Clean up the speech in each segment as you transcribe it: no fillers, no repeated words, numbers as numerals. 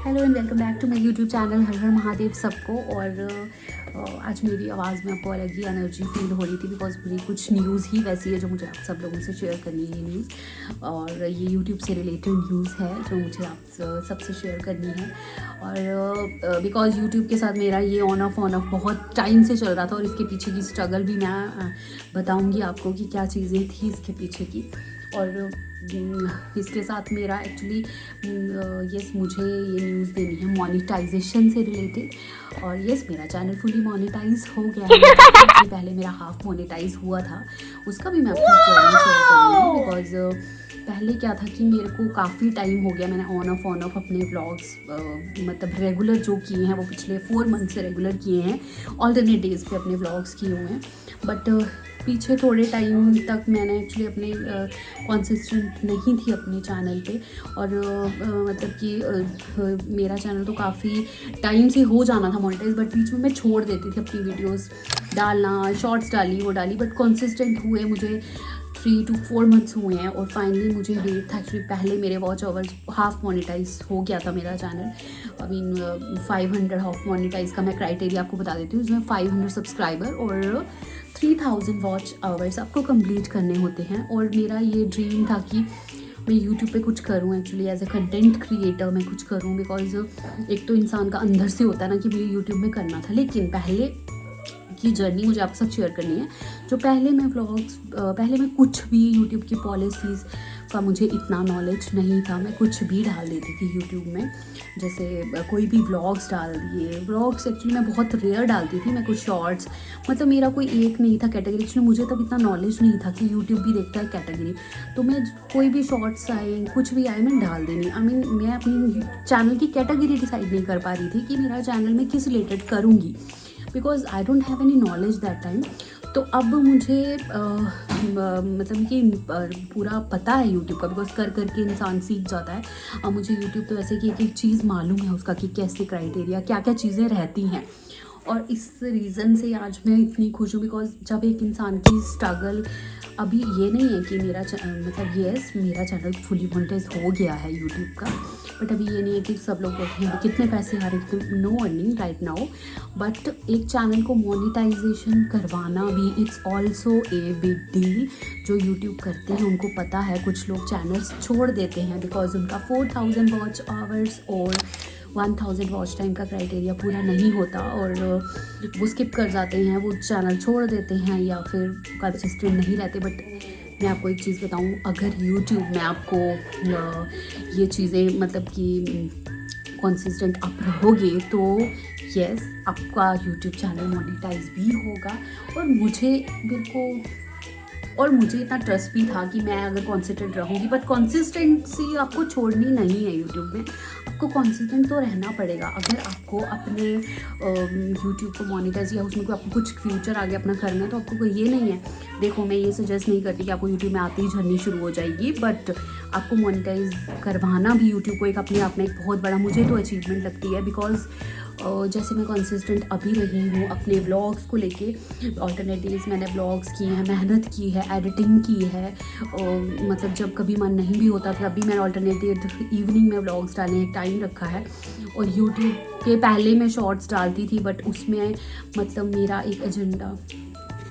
Hello and welcome back to my YouTube channel Har Har Mahadev सबको। और आज मेरी आवाज़ में आपको अलग ही एनर्जी फील हो रही थी बिकॉज मेरी कुछ न्यूज़ ही वैसी है जो मुझे आप सब लोगों से शेयर करनी है। ये न्यूज़ और ये यूट्यूब से रिलेटेड न्यूज़ है जो मुझे आप सबसे शेयर करनी है। और बिकॉज यूट्यूब के साथ मेरा ये ऑन ऑफ बहुत टाइम से चल रहा था और इसके पीछे की स्ट्रगल भी मैं बताऊँगी आपको कि क्या चीज़ें थी इसके पीछे की। और इसके साथ मेरा एक्चुअली यस मुझे ये न्यूज़ देनी है मोनेटाइजेशन से रिलेटेड। और यस मेरा चैनल फुली मोनेटाइज हो गया है। पहले मेरा हाफ मोनेटाइज हुआ था, उसका भी मैं आपको शेयर करूँगी बिकॉज पहले क्या था कि मेरे को काफ़ी टाइम हो गया मैंने ऑन ऑफ अपने व्लॉग्स मतलब रेगुलर जो किए हैं वो पिछले 4 मंथ से रेगुलर किए हैं, ऑल्टरनेट डेज़ पे अपने व्लॉग्स किए हुए हैं। बट पीछे थोड़े टाइम तक मैंने एक्चुअली अपने कंसिस्टेंट नहीं थी अपने चैनल पे। और मतलब कि मेरा चैनल तो काफ़ी टाइम से हो जाना था मोनेटाइज, बट बीच में मैं छोड़ देती थी अपनी वीडियोस डालना, शॉर्ट्स डाली वो डाली। बट कंसिस्टेंट हुए मुझे 3 to 4 मंथ्स हुए हैं और फाइनली मुझे वेट था। एक्चुअली पहले मेरे वॉच आवर्स हाफ मोनेटाइज हो गया था मेरा channel. I mean 500 half monetize का मैं क्राइटेरिया आपको बता देती हूँ। उसमें 500 सब्सक्राइबर और 3000 वॉच आवर्स आपको कंप्लीट करने होते हैं। और मेरा ये ड्रीम था कि मैं यूट्यूब पे कुछ करूँ, actually as a content creator मैं कुछ करूँ। बिकॉज एक तो इंसान का अंदर से होता है ना कि मुझे यूट्यूब में करना था, लेकिन पहले की जर्नी मुझे आपके साथ शेयर करनी है। जो पहले मैं पहले मैं कुछ भी यूट्यूब की पॉलिसीज़ का मुझे इतना नॉलेज नहीं था। मैं कुछ भी डाल देती थी यूट्यूब में, जैसे कोई भी व्लॉग्स डाल दिए। व्लॉग्स एक्चुअली मैं बहुत रेयर डालती थी, मैं कुछ शॉर्ट्स, मतलब मेरा कोई एक नहीं था कैटेगरी। एक्चुअली मुझे तब इतना नॉलेज नहीं था कि यूट्यूब भी देखता है कैटेगरी। तो मैं कोई भी शॉर्ट्स आए, कुछ भी आए, मैं डाल देनी। आई मीन मैं अपनी चैनल की कैटेगरी डिसाइड नहीं कर पा रही थी कि मेरा चैनल में किस रिलेटेड करूँगी, because I don't have any knowledge that time. तो अब मुझे मतलब कि पूरा पता है यूट्यूब का, बिकॉज कर करके इंसान सीख जाता है। अब मुझे यूट्यूब तो ऐसे कि एक चीज़ मालूम है उसका कि कैसे क्राइटेरिया क्या क्या चीज़ें रहती हैं। और इस रीज़न से आज मैं इतनी खुश हूँ बिकॉज जब एक इंसान की स्ट्रगल, अभी ये नहीं है कि मेरा मतलब येस मेरा चैनल फुली मोनेटाइज हो गया है यूट्यूब का, बट अभी ये नहीं है कि सब लोग कहते हैं कितने पैसे आ रहे हैं, no earning right now. But एक चैनल को मोनेटाइजेशन करवाना भी it's also a big deal. जो यूट्यूब करते हैं उनको पता है, कुछ लोग चैनल्स छोड़ देते हैं बिकॉज उनका 4000 वॉच आवर्स और 1000 वॉच टाइम का क्राइटेरिया पूरा नहीं होता और वो स्किप कर जाते हैं, वो चैनल छोड़ देते हैं या फिर कंसिस्टेंट नहीं रहते। बट मैं आपको एक चीज़ बताऊँ, अगर यूट्यूब में आपको ये चीज़ें मतलब कि कंसिस्टेंट आप रहोगे तो यस आपका यूट्यूब चैनल मोनेटाइज भी होगा। और मुझे इतना ट्रस्ट भी था कि मैं अगर कंसिस्टेंट रहूँगी, बट कंसिस्टेंसी आपको छोड़नी नहीं है यूट्यूब में, आपको कंसिस्टेंट तो रहना पड़ेगा। अगर आपको अपने यूट्यूब को मोनेटाइज या उसमें आपको कुछ फ्यूचर आगे अपना करना है तो आपको कोई ये नहीं है, देखो मैं ये सजेस्ट नहीं करती कि आपको यूट्यूब में आते ही जर्नी शुरू हो जाएगी, बट आपको मोनेटाइज करवाना भी यूट्यूब को एक अपने आप में एक बहुत बड़ा मुझे तो अचीवमेंट लगती है। बिकॉज जैसे मैं कंसिस्टेंट अभी रही हूँ अपने व्लॉग्स को लेके, ऑल्टरनेट डेज मैंने व्लॉग्स किए हैं, मेहनत की है, एडिटिंग की है। मतलब जब कभी मन नहीं भी होता तब भी मैंने ऑल्टरनेट डे इवनिंग में व्लॉग्स डालने एक टाइम रखा है। और यूट्यूब के पहले मैं शॉर्ट्स डालती थी, बट उसमें मतलब मेरा एक एजेंडा,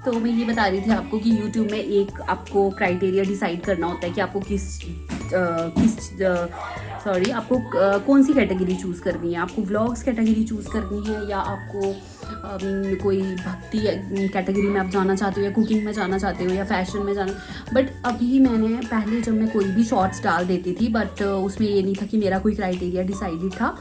तो मैं ये बता रही थी आपको कि यूट्यूब में एक आपको क्राइटेरिया डिसाइड करना होता है कि आपको आपको कौन सी कैटेगरी चूज़ करनी है। आपको व्लॉग्स कैटेगरी चूज़ करनी है या आपको कोई भक्ति कैटेगरी में आप जाना चाहते हो या कुकिंग में जाना चाहते हो या फैशन में जाना। बट अभी मैंने पहले जब मैं कोई भी शॉर्ट्स डाल देती थी, बट उसमें ये नहीं था कि मेरा कोई क्राइटेरिया डिसाइडेड था।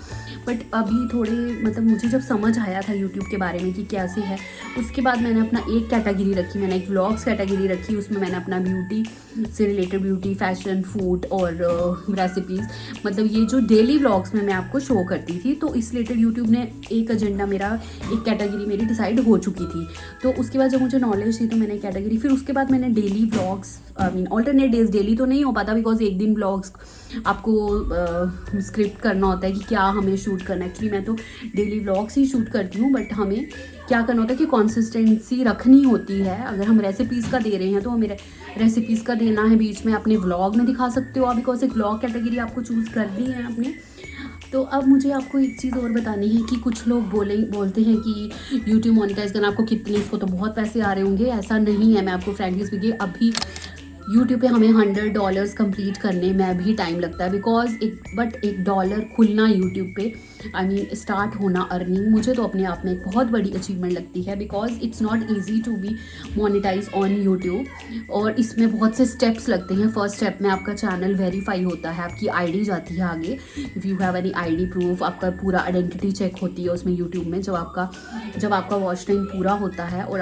बट अभी थोड़े मतलब मुझे जब समझ आया था यूट्यूब के बारे में कि कैसे है, उसके बाद मैंने अपना एक कैटेगरी रखी, मैंने एक व्लॉग्स कैटेगरी रखी। उसमें मैंने अपना ब्यूटी से रिलेटेड, ब्यूटी, फैशन, फूड और रेसिपीज़, मतलब ये जो डेली व्लॉग्स में मैं आपको शो करती थी, तो इस रिलेटेड यूट्यूब ने एक एजेंडा मेरा, एक कैटेगरी मेरी डिसाइड हो चुकी थी। तो उसके बाद जब मुझे नॉलेज थी तो मैंने कैटेगरी, फिर उसके बाद मैंने daily vlogs, I mean alternate days, daily तो नहीं हो पाता बिकॉज एक दिन व्लॉग्स आपको स्क्रिप्ट करना होता है कि क्या हमें शूट करना है। एक्चुअली मैं तो डेली व्लॉग्स ही शूट करती हूँ, बट हमें क्या करना होता है कि कंसिस्टेंसी रखनी होती है। अगर हम रेसिपीज़ का दे रहे हैं तो हमें रेसिपीज़ का देना है, बीच में अपने व्लॉग में दिखा सकते हो आप, बिकॉज एक व्लॉग कैटेगरी आपको चूज़ करनी है अपने। तो अब मुझे आपको एक चीज़ और बतानी है कि कुछ लोग बोलते हैं कि यूट्यूब मोनेटाइज करना आपको कितने, इसको तो बहुत पैसे आ रहे होंगे। ऐसा नहीं है, मैं आपको फ्रैंकली स्पीकिंग अभी यूट्यूब पे हमें $100 कंप्लीट करने में भी टाइम लगता है, बिकॉज $1 खुलना यूट्यूब पे, आई मीन स्टार्ट होना अर्निंग, मुझे तो अपने आप में एक बहुत बड़ी अचीवमेंट लगती है, because it's not easy to be monetize on YouTube. और इसमें बहुत से स्टेप्स लगते हैं। फर्स्ट स्टेप में आपका चैनल वेरीफाई होता है, आपकी आईडी जाती है आगे, if you have any ID proof, आपका पूरा आइडेंटिटी चेक होती है उसमें यूट्यूब में। जब आपका वॉच टाइम पूरा होता है और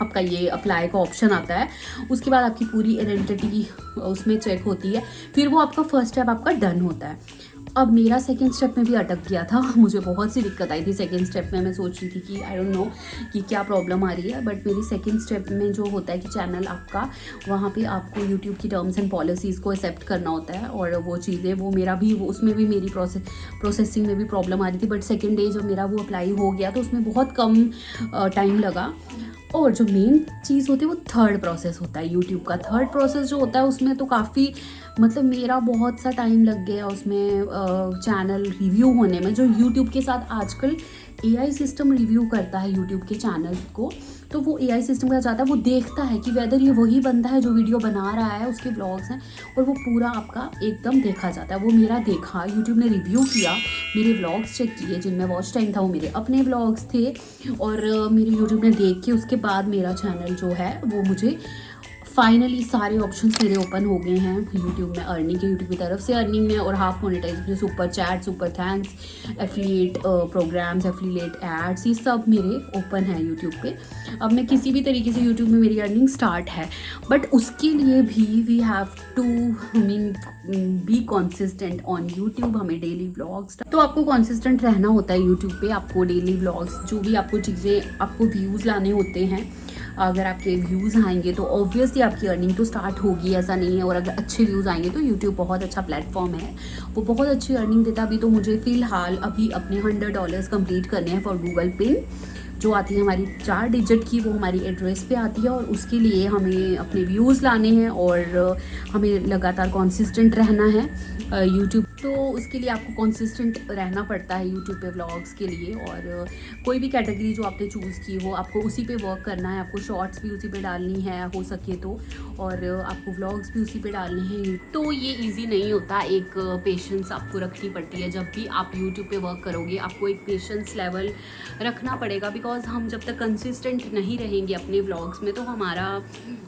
आपका ये अप्लाई का ऑप्शन आता है, उसके बाद आपकी पूरी आइडेंटिटी उसमें चेक होती है, फिर वो आपका फर्स्ट स्टेप आपका डन होता है। अब मेरा सेकंड स्टेप में भी अटक गया था, मुझे बहुत सी दिक्कत आई थी सेकंड स्टेप में। मैं सोच रही थी कि आई डोंट नो कि क्या प्रॉब्लम आ रही है, बट मेरी सेकंड स्टेप में जो होता है कि चैनल आपका, वहाँ पे आपको यूट्यूब की टर्म्स एंड पॉलिसीज़ को एक्सेप्ट करना होता है, और वो चीज़ें उसमें भी मेरी प्रोसेसिंग में भी प्रॉब्लम आ रही थी। बट सेकेंड डे जब मेरा वो अप्लाई हो गया तो उसमें बहुत कम टाइम लगा। और जो मेन चीज़ होती है वो थर्ड प्रोसेस होता है यूट्यूब का। थर्ड प्रोसेस जो होता है उसमें तो काफ़ी, मतलब मेरा बहुत सा टाइम लग गया उसमें चैनल रिव्यू होने में। जो यूट्यूब के साथ आजकल AI सिस्टम रिव्यू करता है यूट्यूब के चैनल को, तो वो AI सिस्टम का जाता है, वो देखता है कि वेदर ये वही बंदा है जो वीडियो बना रहा है, उसके व्लॉग्स हैं, और वो पूरा आपका एकदम देखा जाता है। वो मेरा देखा, यूट्यूब ने रिव्यू किया, मेरे व्लॉग्स चेक किए, जिनमें वॉच टाइम था वो मेरे अपने व्लॉग्स थे, और मेरे यूट्यूब ने देख के उसके बाद मेरा चैनल जो है वो मुझे फाइनली सारे ऑप्शंस मेरे ओपन हो गए हैं यूट्यूब में अर्निंग के, यूट्यूब की तरफ से अर्निंग में, और half monetization, super chat, super thanks, affiliate programs, affiliate ads, ये सब मेरे ओपन है यूट्यूब पे। अब मैं किसी भी तरीके से यूट्यूब में मेरी अर्निंग स्टार्ट है, बट उसके लिए भी we have to be consistent on YouTube. हमें डेली व्लॉग्स, तो आपको कॉन्सिस्टेंट रहना होता है यूट्यूब पे। आपको डेली व्लॉग्स, जो भी आपको चीज़ें, आपको व्यूज़ लाने होते हैं, अगर आपके व्यूज़ आएंगे तो ऑब्वियसली आपकी अर्निंग तो स्टार्ट होगी, ऐसा नहीं है। और अगर अच्छे व्यूज़ आएंगे तो यूट्यूब बहुत अच्छा प्लेटफॉर्म है, वो बहुत अच्छी अर्निंग देता है। अभी तो मुझे फ़िलहाल अभी अपने $100 कंप्लीट करने हैं फॉर गूगल पिन, जो आती है हमारी 4 डिजिट की, वो हमारी एड्रेस पे आती है, और उसके लिए हमें अपने व्यूज़ लाने हैं और हमें लगातार कॉन्सिस्टेंट रहना है यूट्यूब। तो उसके लिए आपको कॉन्सिस्टेंट रहना पड़ता है यूट्यूब पे व्लॉग्स के लिए, और कोई भी कैटेगरी जो आपने चूज़ की हो, आपको उसी पे वर्क करना है। आपको शॉर्ट्स भी उसी पे डालनी है हो सके तो, और आपको व्लॉग्स भी उसी पे डालने हैं। तो ये इजी नहीं होता, एक पेशेंस आपको रखनी पड़ती है। जब भी आप यूट्यूब पे वर्क करोगे आपको एक पेशेंस लेवल रखना पड़ेगा, बिकॉज हम जब तक कंसिस्टेंट नहीं रहेंगे अपने व्लॉग्स में तो हमारा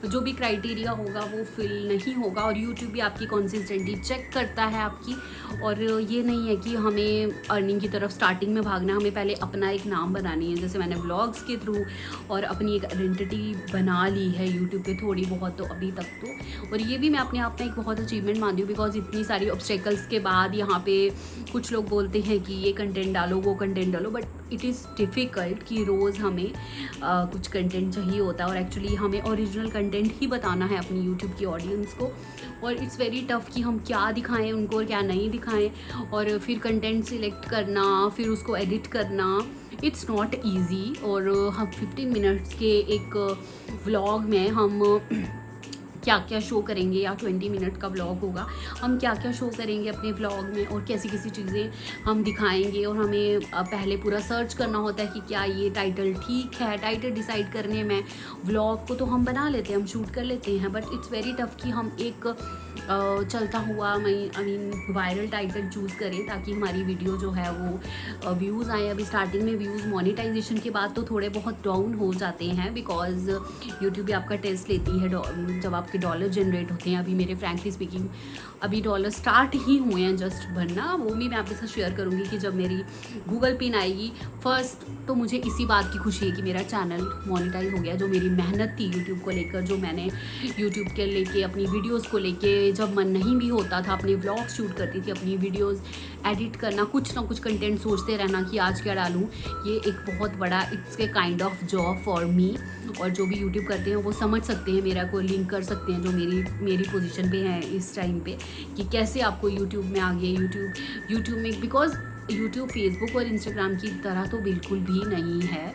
जो भी क्राइटेरिया होगा वो फिल नहीं होगा, और यूट्यूब भी आपकी कंसिस्टेंटी चेक करता है आपकी। और ये नहीं है कि हमें अर्निंग की तरफ स्टार्टिंग में भागना, हमें पहले अपना एक नाम बनानी है, जैसे मैंने व्लॉग्स के थ्रू और अपनी एक आइडेंटिटी बना ली है यूट्यूब पे थोड़ी बहुत तो अभी तक तो। और ये भी मैं अपने आप में एक बहुत अचीवमेंट मानती हूँ, बिकॉज इतनी सारी ऑब्स्टेकल्स के बाद यहाँ पे कुछ लोग बोलते हैं कि ये कंटेंट डालो, वो कंटेंट डालो, बट इट इज़ डिफ़िकल्ट कि रोज़ हमें कुछ कंटेंट चाहिए होता है, और एक्चुअली हमें ओरिजिनल कंटेंट ही बताना है अपनी यूट्यूब की ऑडियंस को। और इट्स वेरी टफ़ कि हम क्या दिखाएं उनको और क्या नहीं दिखाएं, और फिर कंटेंट सिलेक्ट करना, फिर उसको एडिट करना, इट्स नॉट ईजी। और हम 15 मिनट्स के एक व्लॉग में हम क्या क्या शो करेंगे, या 20 मिनट का व्लॉग होगा, हम क्या क्या शो करेंगे अपने व्लॉग में, और कैसी कैसी चीज़ें हम दिखाएंगे। और हमें पहले पूरा सर्च करना होता है कि क्या ये टाइटल ठीक है। टाइटल डिसाइड करने में व्लॉग को तो हम बना लेते हैं, हम शूट कर लेते हैं, बट इट्स वेरी टफ़ कि हम एक चलता हुआ वायरल टाइटल चूज़ करें ताकि हमारी वीडियो जो है वो व्यूज़ आए। अभी स्टार्टिंग में व्यूज़ मोनेटाइजेशन के बाद तो थोड़े बहुत डाउन हो जाते हैं, बिकॉज यूट्यूब भी आपका टेस्ट लेती है जब आपके डॉलर जनरेट होते हैं। अभी मेरे फ्रैंकली स्पीकिंग अभी डॉलर स्टार्ट ही हुए हैं जस्ट बनना, वो भी मैं आपके साथ शेयर करूँगी कि जब मेरी गूगल पिन आएगी। फर्स्ट तो मुझे इसी बात की खुशी है कि मेरा चैनल मोनेटाइज हो गया। जो मेरी मेहनत थी यूट्यूब को लेकर, जो मैंने यूट्यूब के लेके अपनी वीडियोज़ को लेके, जब मन नहीं भी होता था अपने व्लॉग शूट करती थी, अपनी वीडियोज़ एडिट करना, कुछ ना कुछ कंटेंट सोचते रहना कि आज क्या डालूँ, ये एक बहुत बड़ा it's a kind of job for me. और जो भी यूट्यूब करते हैं वो समझ सकते हैं, मेरा को लिंक कर सकते हैं जो मेरी पोजीशन पे है इस टाइम पे, कि कैसे आपको यूट्यूब में आगे यूट्यूब में, बिकॉज यूट्यूब फेसबुक और इंस्टाग्राम की तरह तो बिल्कुल भी नहीं है।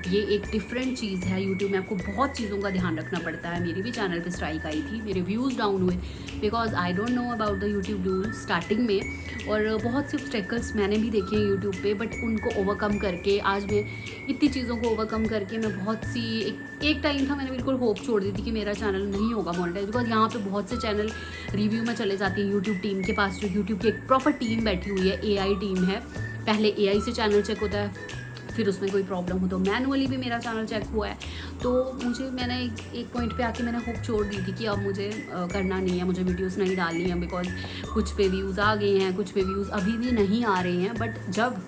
ये एक डिफरेंट चीज़ है। यूट्यूब में आपको बहुत चीज़ों का ध्यान रखना पड़ता है। मेरी भी चैनल पे स्ट्राइक आई थी, मेरे व्यूज़ डाउन हुए because I don't know about the YouTube rule starting में, और बहुत से ऑब्स्टेकल्स मैंने भी देखे हैं यूट्यूब पे, बट उनको ओवरकम करके आज मैं इतनी चीज़ों को ओवरकम करके मैं बहुत सी एक टाइम था मैंने बिल्कुल होप छोड़ दी थी कि मेरा चैनल नहीं होगा मोनेटाइज, बिकॉज यहाँ पे बहुत से चैनल रिव्यू में चले जाते हैं यूट्यूब टीम के पास, जो यूट्यूब की एक प्रॉपर टीम बैठी हुई है, AI टीम है। पहले AI से चैनल चेक होता है, फिर उसमें कोई प्रॉब्लम हो तो मैनुअली भी मेरा चैनल चेक हुआ है। तो मैंने एक पॉइंट पे आके मैंने होप छोड़ दी थी कि अब मुझे करना नहीं है, मुझे वीडियोस नहीं डालनी है, बिकॉज कुछ पे व्यूज़ आ गए हैं, कुछ पे व्यूज़ अभी भी नहीं आ रहे हैं। बट जब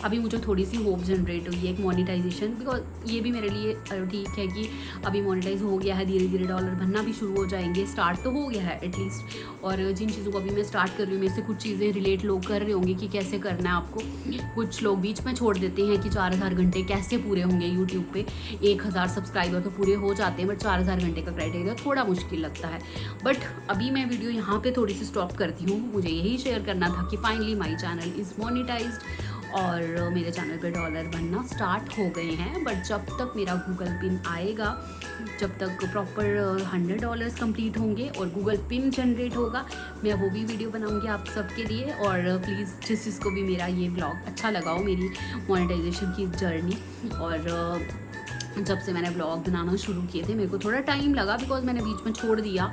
अभी मुझे थोड़ी सी होप जनरेट हुई है एक मोनेटाइजेशन, बिकॉज ये भी मेरे लिए ठीक है कि अभी मोनेटाइज हो गया है, धीरे धीरे डॉलर बनना भी शुरू हो जाएंगे, स्टार्ट तो हो गया है एटलीस्ट। और जिन चीज़ों को अभी मैं स्टार्ट कर रही हूँ, में से कुछ चीज़ें रिलेट लोग कर रहे होंगे कि कैसे करना है आपको। कुछ लोग बीच में छोड़ देते हैं कि 4000 घंटे कैसे पूरे होंगे यूट्यूब पे। 1000 सब्सक्राइबर तो पूरे हो जाते हैं, बट 4000 घंटे का क्राइटेरिया थोड़ा मुश्किल लगता है। बट अभी मैं वीडियो यहाँ पे थोड़ी सी स्टॉप करती हूँ। मुझे यही शेयर करना था कि finally my channel is monetized और मेरे चैनल पे डॉलर बनना स्टार्ट हो गए हैं। बट जब तक मेरा गूगल पिन आएगा, जब तक प्रॉपर $100 कंप्लीट होंगे और गूगल पिन जनरेट होगा, मैं वो भी वीडियो बनाऊंगी आप सबके लिए। और प्लीज़ जिसको भी मेरा ये ब्लॉग अच्छा लगा हो, मेरी मोनेटाइजेशन की जर्नी, और जब से मैंने ब्लॉग बनाना शुरू किए थे मेरे को थोड़ा टाइम लगा, बिकॉज मैंने बीच में छोड़ दिया,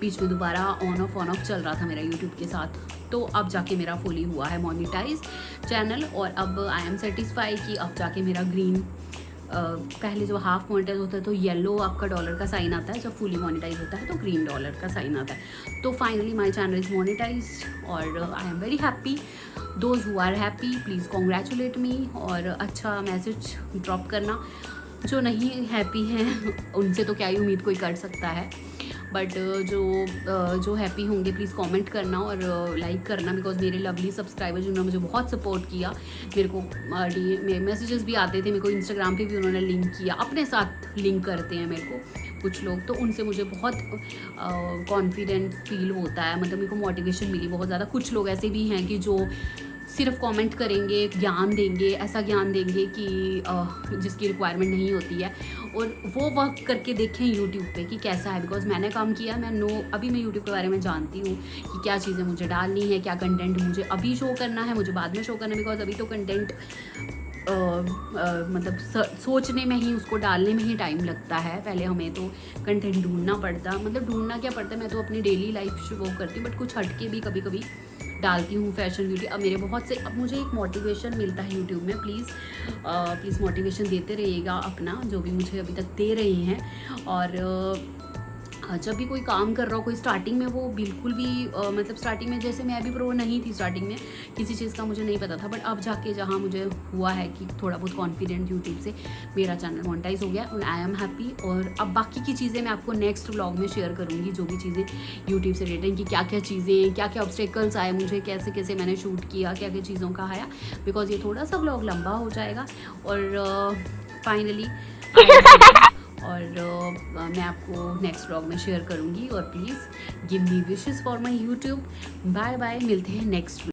बीच में दोबारा ऑन ऑफ चल रहा था मेरा यूट्यूब के साथ। तो अब जाके मेरा फुली हुआ है मोनेटाइज चैनल, और अब आई एम सेटिस्फाई कि अब जाके मेरा ग्रीन, पहले जो हाफ मोनेटाइज होता है तो येलो आपका डॉलर का साइन आता है, जब फुली मोनेटाइज होता है तो ग्रीन डॉलर का साइन आता है। तो finally my channel is monetized और I am very happy. Those who are happy please congratulate me, और अच्छा मैसेज ड्रॉप करना। जो नहीं हैप्पी हैं उनसे तो क्या ही उम्मीद कोई कर सकता है, बट जो हैप्पी होंगे प्लीज़ कमेंट करना और लाइक करना, बिकॉज मेरे लवली सब्सक्राइबर जिन्होंने मुझे बहुत सपोर्ट किया, मेरे को मैसेजेस भी आते थे, मेरे को इंस्टाग्राम पे भी उन्होंने लिंक किया, अपने साथ लिंक करते हैं मेरे को कुछ लोग, तो उनसे मुझे बहुत कॉन्फिडेंट फील होता है, मतलब मेरे को मोटिवेशन मिली बहुत ज़्यादा। कुछ लोग ऐसे भी हैं कि जो सिर्फ कमेंट करेंगे, ज्ञान देंगे, ऐसा ज्ञान देंगे कि जिसकी रिक्वायरमेंट नहीं होती है, और वो वर्क करके देखें यूट्यूब पे कि कैसा है। बिकॉज मैंने काम किया, अभी मैं यूट्यूब के बारे में जानती हूँ कि क्या चीज़ें मुझे डालनी है, क्या कंटेंट मुझे अभी शो करना है, मुझे बाद में शो करना है, बिकॉज अभी तो कंटेंट मतलब सोचने में ही, उसको डालने में ही टाइम लगता है। पहले हमें तो कंटेंट ढूंढना पड़ता, मतलब ढूंढना क्या पड़ता है, मैं तो अपनी डेली लाइफ शो करती हूँ, बट कुछ हटके भी कभी कभी डालती हूँ फैशन ब्यूटी। अब मेरे बहुत से, अब मुझे एक मोटिवेशन मिलता है यूट्यूब में। प्लीज़ मोटिवेशन देते रहिएगा अपना, जो भी मुझे अभी तक दे रहे हैं। और जब भी कोई काम कर रहा हो, कोई स्टार्टिंग में वो बिल्कुल भी मतलब स्टार्टिंग में जैसे मैं अभी प्रो नहीं थी, स्टार्टिंग में किसी चीज़ का मुझे नहीं पता था, बट अब जाके जहाँ मुझे हुआ है कि थोड़ा बहुत कॉन्फिडेंट यूट्यूब से, मेरा चैनल मोनेटाइज हो गया और आई एम हैप्पी। और अब बाकी की चीज़ें मैं आपको नेक्स्ट व्लॉग में शेयर करूँगी, जो भी चीज़ें यूट्यूब से रिलेटेड, कि क्या क्या चीज़ें, क्या क्या ऑब्स्टेकल्स आए मुझे, कैसे कैसे मैंने शूट किया, क्या क्या चीज़ों का आया, बिकॉज ये थोड़ा सा व्लॉग लंबा हो जाएगा। और फाइनली और मैं आपको नेक्स्ट व्लॉग में शेयर करूँगी। और please give me wishes for my YouTube. Bye bye, मिलते हैं नेक्स्ट।